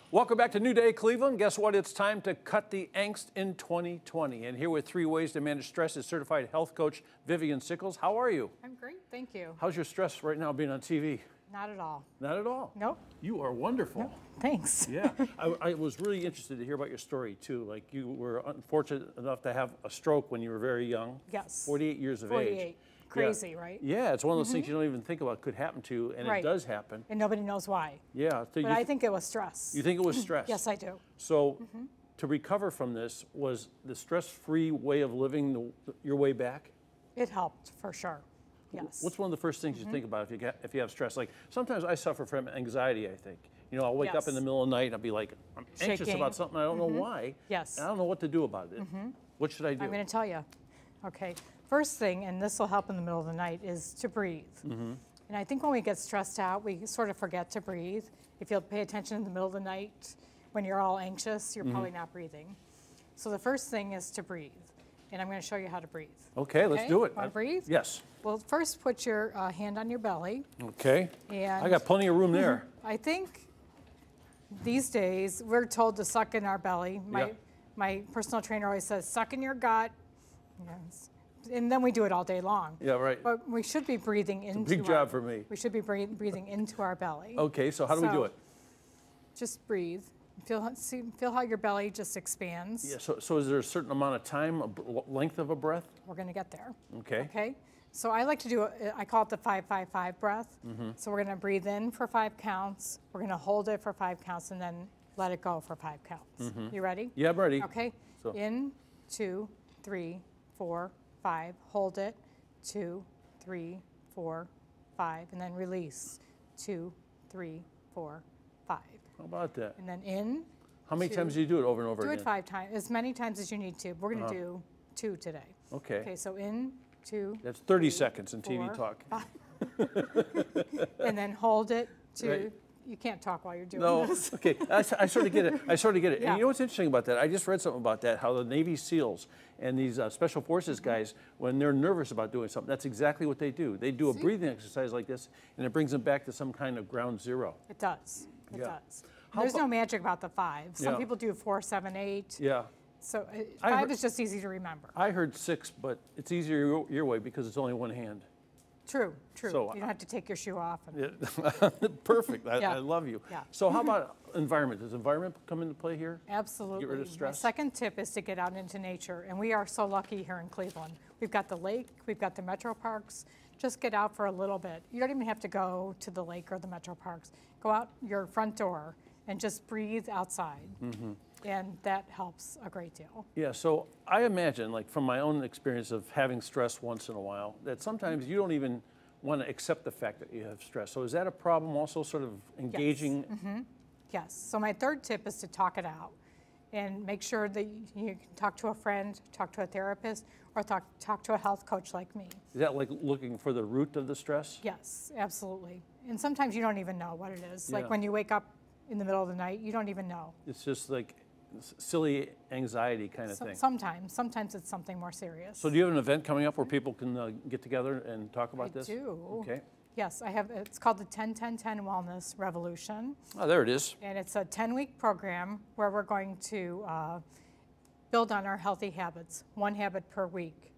Welcome back to New Day Cleveland. Guess what? It's time to cut the angst in 2020. And here with 3 ways to manage stress is certified health coach Vivian Sickles. How are you? I'm great, thank you. How's your stress right now being on TV? Not at all. Not at all? Nope. You are wonderful. Nope. Thanks. Yeah. I was really interested to hear about your story too. Like you were unfortunate enough to have a stroke when you were very young. Yes. 48 years of 48. age. Crazy, Yeah. right? Yeah, it's one of those things you don't even think about could happen to you, and Right. it does happen. And nobody knows why. Yeah. So But I think it was stress. you think it was stress? Yes, I do. So to recover from this, was the stress-free way of living your way back? It helped for sure. Yes. What's one of the first things you think about if you have stress? Like sometimes I suffer from anxiety, I think. You know, I'll wake up in the middle of the night and I'll be like, I'm anxious Shaking. about something, I don't know why. Yes. And I don't know what to do about it. What should I do? I'm going to tell you. Okay. First thing, and this will help in the middle of the night, is to breathe. And I think when we get stressed out, we sort of forget to breathe. If you'll pay attention in the middle of the night, when you're all anxious, you're probably not breathing. So the first thing is to breathe. And I'm going to show you how to breathe. Okay, let's do it. Want to breathe? Yes. Well, first put your hand on your belly. Okay. And I got plenty of room there. I think these days we're told to suck in our belly. My personal trainer always says, suck in your gut. Yes. And then we do it all day long. Yeah, right. But we should be breathing into Big job for me. We should be breathing into our belly. Okay, so how do we do it? Just breathe. Feel how your belly just expands. Yeah, so is there a certain amount of time, length of a breath? We're going to get there. Okay. Okay. So I like to do, I call it the 5-5-5 breath. So we're going to breathe in for 5 counts. We're going to hold it for 5 counts and then let it go for 5 counts. You ready? Yeah, I'm ready. Okay. So. In, 2, 3, 4, 5. Hold it. 2, 3, 4, 5. And then release. 2, 3, 4, 5. How about that? And then in. How many times do you do it over and over Do again? it 5 times, as many times as you need to. We're going to do 2 today. Okay. Okay, so in, 2. That's 30 3, seconds in TV 4, talk. 5. And then hold it. 2. Right. You can't talk while you're doing No, this. okay, I sort of get it. I sort of get it. Yeah. And you know what's interesting about that? I just read something about that, how the Navy SEALs and these Special Forces guys, when they're nervous about doing something, that's exactly what they do. They do a breathing exercise like this, and it brings them back to some kind of ground zero. It does. It Yeah. does. There's no magic about the 5. Some Yeah. people do 4, 7, 8. Yeah. So I 5 heard- is just easy to remember. I heard 6, but it's easier your way because it's only one hand. True, true. So, you don't have to take your shoe off. And, Yeah. Perfect. Yeah. I love you. Yeah. So how about environment? Does environment come into play here? Absolutely. Get rid of My stress? second tip is to get out into nature. And we are so lucky here in Cleveland. We've got the lake, we've got the metro parks. Just get out for a little bit. You don't even have to go to the lake or the metro parks. Go out your front door and just breathe outside. And that helps a great deal. Yeah, so I imagine, like from my own experience of having stress once in a while, that sometimes you don't even want to accept the fact that you have stress. So is that a problem also, sort of engaging? Yes. So my third tip is to talk it out and make sure that you can talk to a friend, talk to a therapist, or talk to a health coach like me. Is that like looking for the root of the stress? Yes, absolutely. And sometimes you don't even know what it is. Yeah. Like when you wake up in the middle of the night, you don't even know. It's just like silly anxiety kind of thing. Sometimes it's something more serious. So do you have an event coming up where people can get together and talk about this? I do. Okay. Yes, I have. It's called the 10-10-10 Wellness Revolution. Oh, there it is. And it's a 10-week program where we're going to build on our healthy habits, 1 habit per week.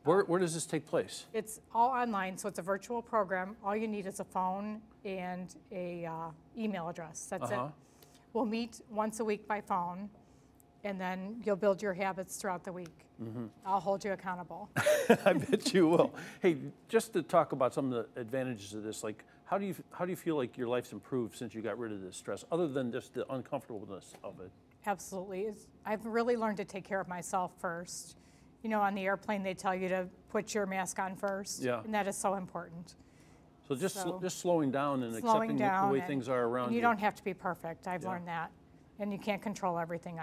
Where does this take place? It's all online, so it's a virtual program. All you need is a phone and a email address. That's it. We'll meet once a week by phone, and then you'll build your habits throughout the week. I'll hold you accountable. I bet you will. Hey, just to talk about some of the advantages of this, like how do you feel like your life's improved since you got rid of this stress, other than just the uncomfortableness of it? Absolutely. I've really learned to take care of myself first. You know, on the airplane, they tell you to put your mask on first, and that is so important. So just slowing down and Slowing accepting down the way things are around and you. you don't have to be perfect. I've learned that. And you can't control everything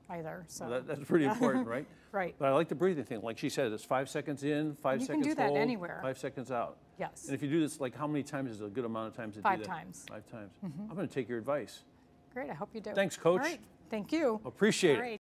either. So Well, that's pretty important, right? Right. But I like the breathing thing. Like she said, it's 5 seconds in, 5 You seconds can do that hold, anywhere. 5 seconds out. Yes. And if you do this, like how many times is a good amount of times to do 5 that? times. 5 times. I'm going to take your advice. Great. I hope you do. Thanks, Coach. All right. Thank you. Appreciate it. All right.